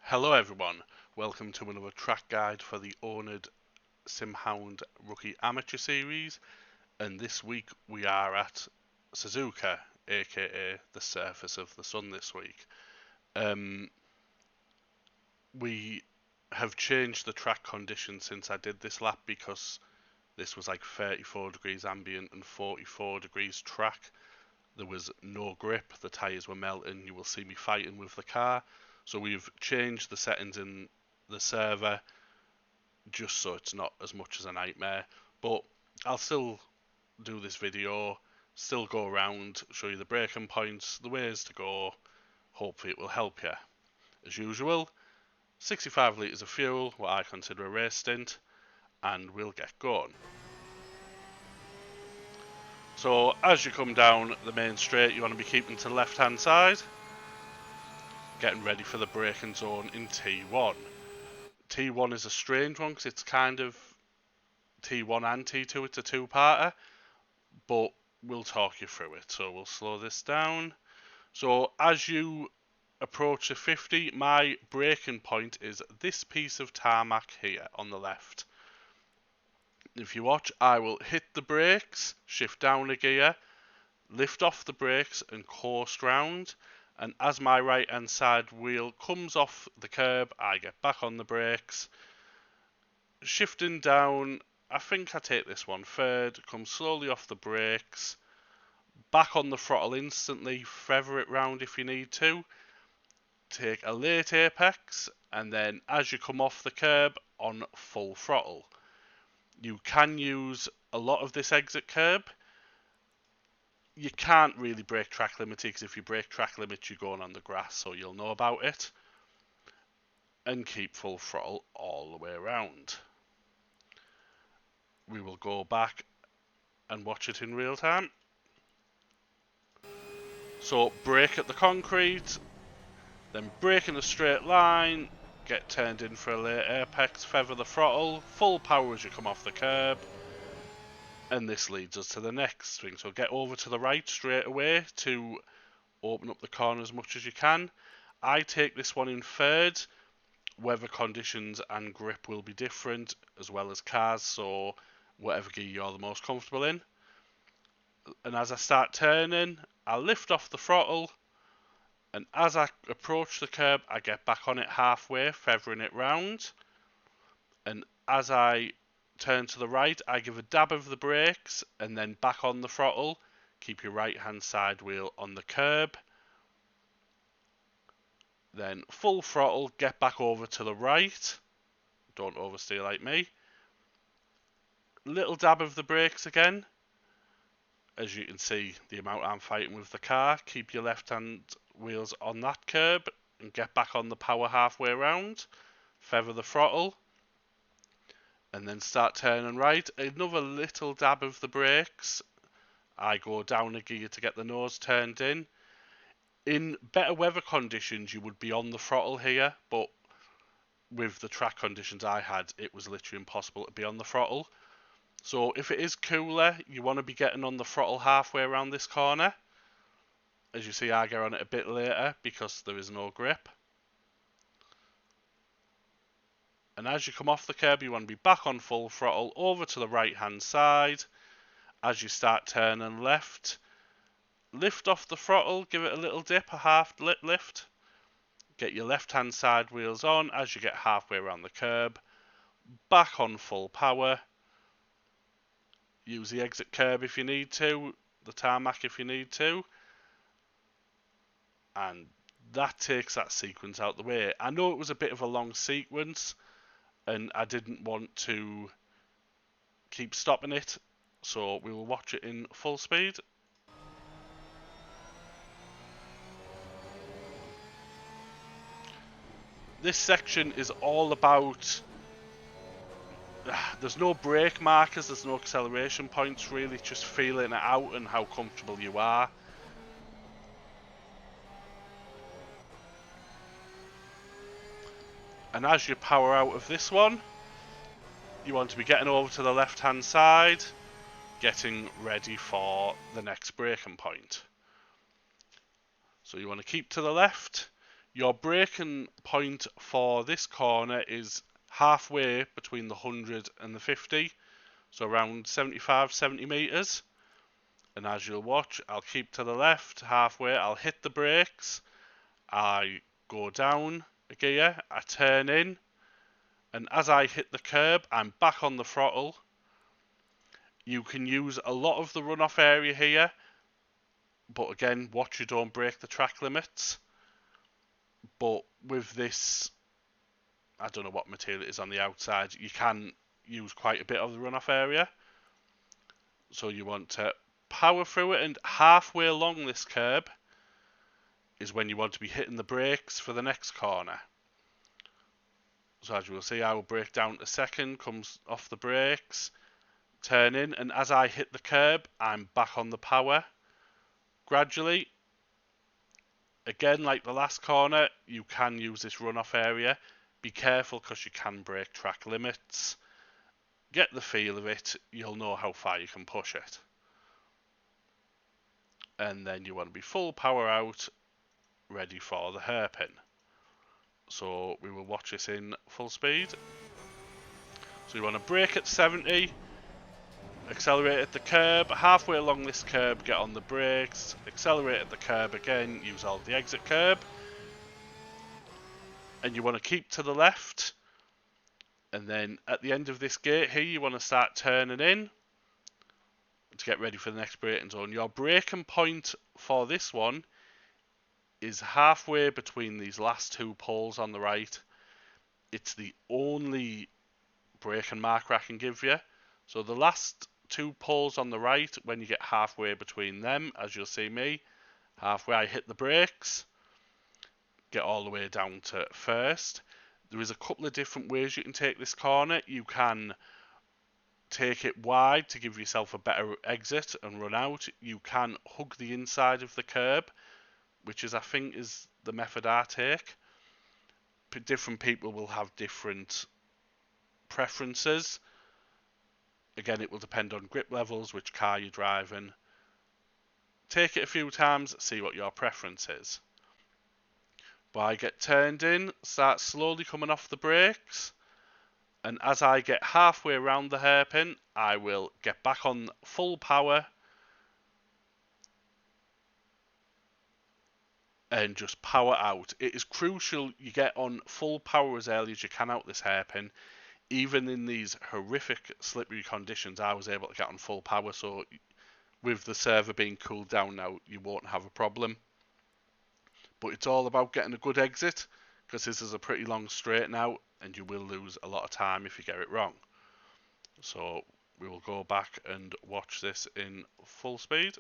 Hello everyone, welcome to another track guide for the oNiD Simhound Rookie Amateur Series, and this week we are at Suzuka, aka the surface of the sun this week. We have changed the track conditions since I did this lap because this was like 34 degrees ambient and 44 degrees track. There was no grip, the tyres were melting, you will see me fighting with the car. So we've changed the settings in the server just so it's not as much as a nightmare. But I'll still do this video, still go around, show you the braking points, the ways to go. Hopefully it will help you. As usual, 65 litres of fuel, what I consider a race stint, and we'll get going. So as you come down the main straight, you want to be keeping to the left hand side, getting ready for the braking zone in T1. T1 is a strange one because it's kind of T1 and T2, it's a two-parter, but we'll talk you through it. So we'll slow this down. So as you approach the 50, my braking point is this piece of tarmac here on the left. If you watch, I will hit the brakes, shift down a gear, lift off the brakes and coast round, and as my right hand side wheel comes off the curb, I get back on the brakes, shifting down. I think I take this one third, come slowly off the brakes, back on the throttle instantly, feather it round if you need to, take a late apex, and then as you come off the curb, on full throttle. You can use a lot of this exit curb. You can't really brake track limit because if you brake track limit, you're going on the grass, so you'll know about it. And keep full throttle all the way around. We will go back and watch it in real time. So brake at the concrete, then brake in a straight line, get turned in for a late apex, feather the throttle, full power as you come off the curb. And this leads us to the next thing. So get over to the right straight away to open up the corner as much as you can. I take this one in third. Weather conditions and grip will be different, as well as cars, so whatever gear you're the most comfortable in. And as I start turning, I lift off the throttle, and as I approach the curb, I get back on it halfway, feathering it round. And as I turn to the right, I give a dab of the brakes, and then back on the throttle. Keep your right hand side wheel on the curb. Then full throttle, get back over to the right. Don't oversteer like me. Little dab of the brakes again. As you can see, the amount I'm fighting with the car. Keep your left hand wheels on that curb and get back on the power halfway around. Feather the throttle. And then start turning right. Another little dab of the brakes. I go down a gear to get the nose turned in. In better weather conditions, you would be on the throttle here, but with the track conditions I had, it was literally impossible to be on the throttle. So if it is cooler, you want to be getting on the throttle halfway around this corner. As you see, I get on it a bit later because there is no grip. And as you come off the curb, you want to be back on full throttle over to the right hand side. As you start turning left, lift off the throttle, give it a little dip, a half lift. Get your left hand side wheels on as you get halfway around the curb. Back on full power. Use the exit curb if you need to, the tarmac if you need to. And that takes that sequence out the way. I know it was a bit of a long sequence, and I didn't want to keep stopping it, so we will watch it in full speed. This section is all about, there's no brake markers, there's no acceleration points really, just feeling it out and how comfortable you are. And as you power out of this one, you want to be getting over to the left hand side, getting ready for the next braking point. So you want to keep to the left, Your braking point for this corner is halfway between the 100 and the 50, so around 75, 70 metres. And as you'll watch, I'll keep to the left, halfway, I'll hit the brakes, I go down a gear, I turn in, and as I hit the curb, I'm back on the throttle. You can use a lot of the runoff area here, but again, watch you don't break the track limits. But with this, I don't know what material it is on the outside, you can use quite a bit of the runoff area. So you want to power through it, and halfway along this curb is when you want to be hitting the brakes for the next corner. So as you will see, I will brake down to second, comes off the brakes, turn in, and as I hit the curb, I'm back on the power. Gradually, again, like the last corner, you can use this runoff area. Be careful because you can break track limits. Get the feel of it, you'll know how far you can push it. And then you want to be full power out, ready for the hairpin. So we will watch this in full speed. So you want to brake at 70, accelerate at the curb, halfway along this curb get on the brakes, accelerate at the curb again, use all the exit curb. And you want to keep to the left, and then at the end of this gate here you want to start turning in to get ready for the next braking zone. Your braking point for this one is halfway between these last two poles on the right. It's the only braking marker I can give you. So the last two poles on the right, when you get halfway between them, as you'll see me, halfway I hit the brakes, get all the way down to first. There is a couple of different ways you can take this corner. You can take it wide to give yourself a better exit and run out. You can hug the inside of the curb, which is, I think, is the method I take. Different people will have different preferences. Again, it will depend on grip levels, which car you're driving. Take it a few times, see what your preference is. But I get turned in, start slowly coming off the brakes, and as I get halfway around the hairpin, I will get back on full power and just power out. It is crucial you get on full power as early as you can out this hairpin. Even in these horrific slippery conditions, I was able to get on full power, so with the server being cooled down now, you won't have a problem. But it's all about getting a good exit, because this is a pretty long straight now, and you will lose a lot of time if you get it wrong. So we will go back and watch this in full speed.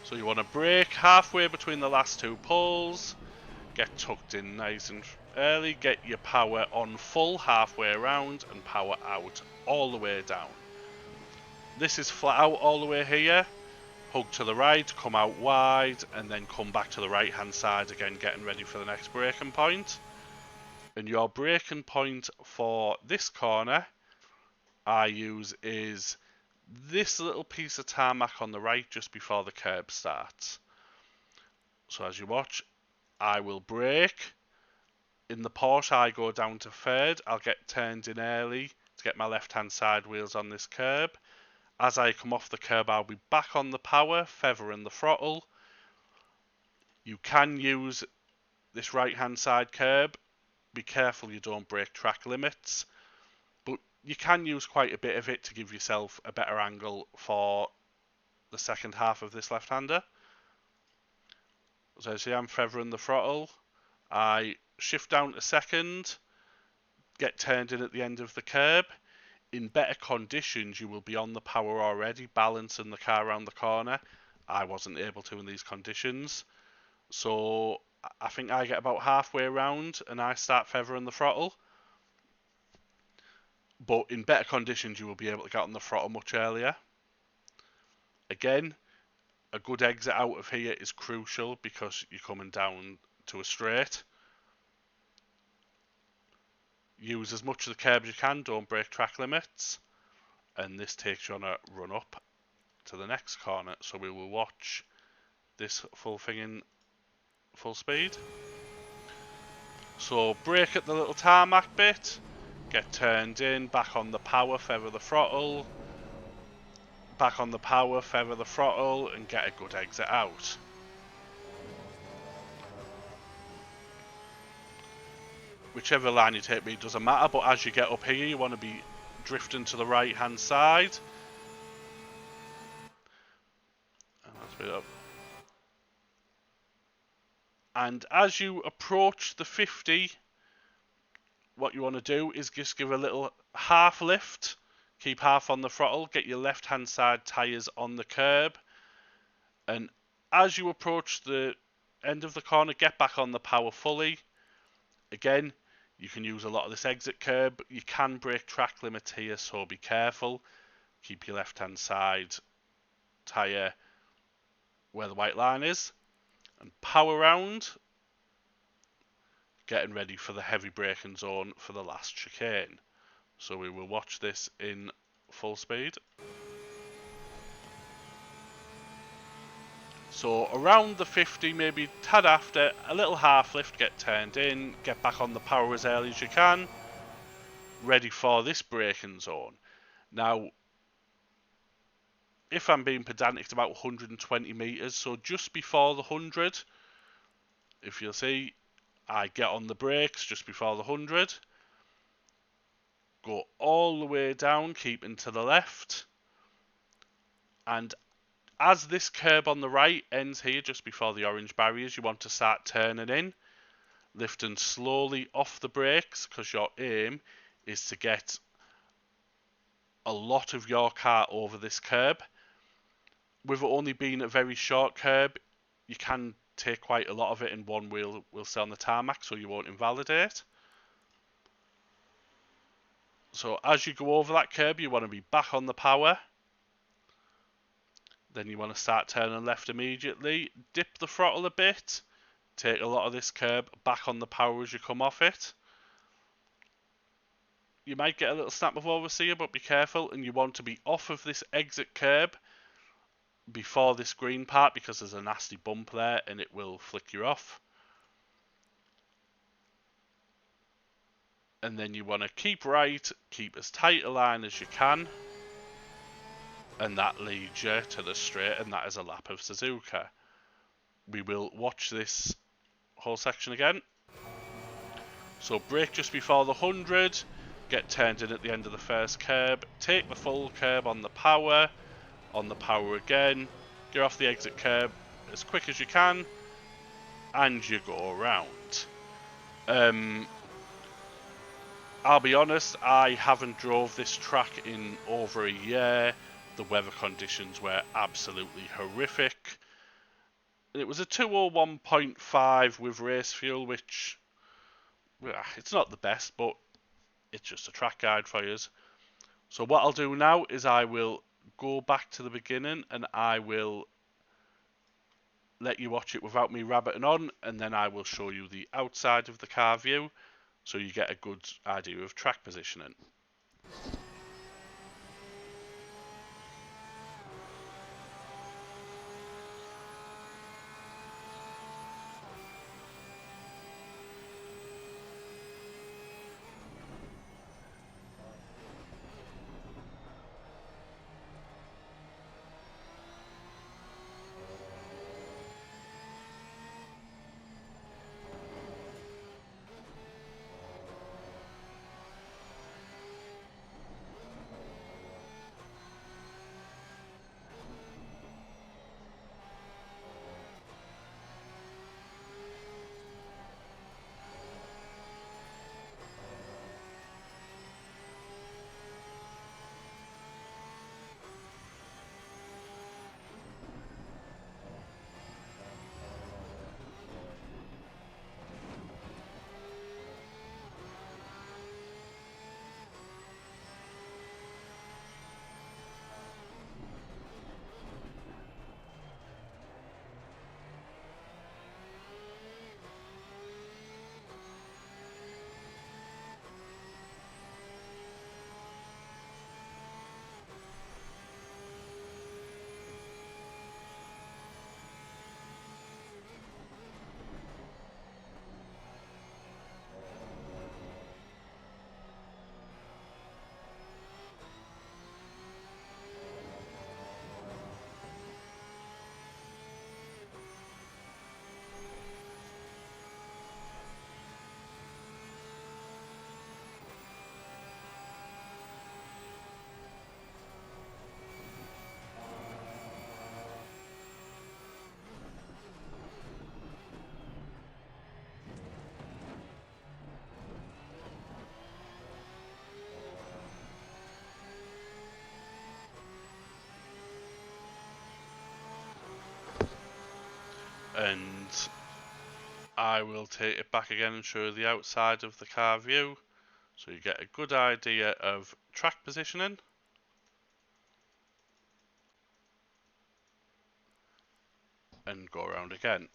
So you want to brake halfway between the last two poles, get tucked in nice and early, get your power on full halfway around and power out all the way down. This is flat out all the way here, hug to the right, come out wide, and then come back to the right hand side again, getting ready for the next braking point. And your braking point for this corner I use is this little piece of tarmac on the right just before the curb starts. So as you watch, I will brake. In the Porsche, I go down to third. I'll get turned in early to get my left-hand side wheels on this curb. As I come off the curb, I'll be back on the power, feathering the throttle. You can use this right-hand side curb. Be careful you don't break track limits. But you can use quite a bit of it to give yourself a better angle for the second half of this left-hander. So see, I'm feathering the throttle. I shift down to second, get turned in at the end of the curb. In better conditions, you will be on the power already, balancing the car around the corner. I wasn't able to in these conditions. So I think I get about halfway around and I start feathering the throttle. But in better conditions, you will be able to get on the throttle much earlier. Again, a good exit out of here is crucial because you're coming down to a straight. Use as much of the curb as you can, don't break track limits. And this takes you on a run up to the next corner. So we will watch this full thing in full speed. So brake at the little tarmac bit, get turned in, back on the power, feather the throttle, back on the power, feather the throttle, and get a good exit out. Whichever line you take, it doesn't matter, but as you get up here, you want to be drifting to the right hand side. And I'll speed up. And as you approach the 50, what you want to do is just give a little half lift, keep half on the throttle, get your left hand side tyres on the curb, and as you approach the end of the corner, get back on the power fully. Again, you can use a lot of this exit curb, but you can break track limits here, so be careful. Keep your left hand side tyre where the white line is, and power round, getting ready for the heavy braking zone for the last chicane. So we will watch this in full speed. So around the 50, maybe tad after, a little half lift, get turned in, get back on the power as early as you can, ready for this braking zone. Now, if I'm being pedantic, it's about 120 metres, so just before the 100, if you'll see, I get on the brakes just before the 100, go all the way down, keeping to the left, and as this curb on the right ends here just before the orange barriers, you want to start turning in, lifting slowly off the brakes, because your aim is to get a lot of your car over this curb. With it only being a very short curb, you can take quite a lot of it in one wheel will stay on the tarmac, so you won't invalidate. So as you go over that curb, you want to be back on the power. Then you want to start turning left immediately. Dip the throttle a bit. Take a lot of this curb back on the power as you come off it. You might get a little snap of oversteer, but be careful. And you want to be off of this exit curb before this green part, because there's a nasty bump there and it will flick you off. And then you want to keep right, keep as tight a line as you can. And that leads you to the straight, and that is a lap of Suzuka. We will watch this whole section again. So brake just before the 100, get turned in at the end of the first curb, take the full curb on the power again, get off the exit curb as quick as you can, and you go around. I'll be honest, I haven't drove this track in over a year. The weather conditions were absolutely horrific. It was a 201.5 with race fuel, which, it's not the best, but it's just a track guide for you. So what I'll do now is I will go back to the beginning and I will let you watch it without me rabbiting on, and then I will show you the outside of the car view so you get a good idea of track positioning. and I will take it back again and show you the outside of the car view, so you get a good idea of track positioning. And go around again.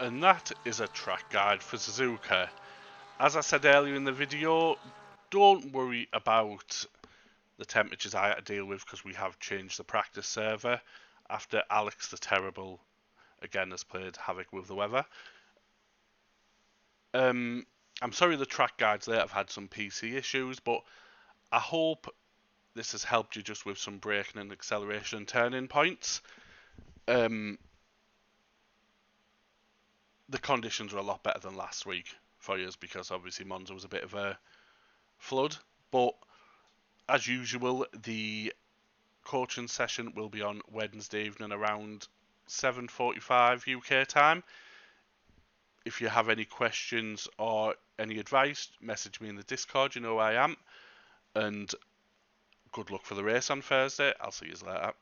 And that is a track guide for Suzuka. As I said earlier in the video, don't worry about the temperatures I had to deal with, because we have changed the practice server after Alex the Terrible again has played havoc with the weather. I'm sorry the track guides there have had some PC issues, but I hope this has helped you just with some braking and acceleration and turning points. The conditions were a lot better than last week for you, because obviously Monza was a bit of a flood. But as usual, the coaching session will be on Wednesday evening around 7:45 UK time. If you have any questions or any advice, message me in the Discord, you know who I am. And good luck for the race on Thursday. I'll see you later.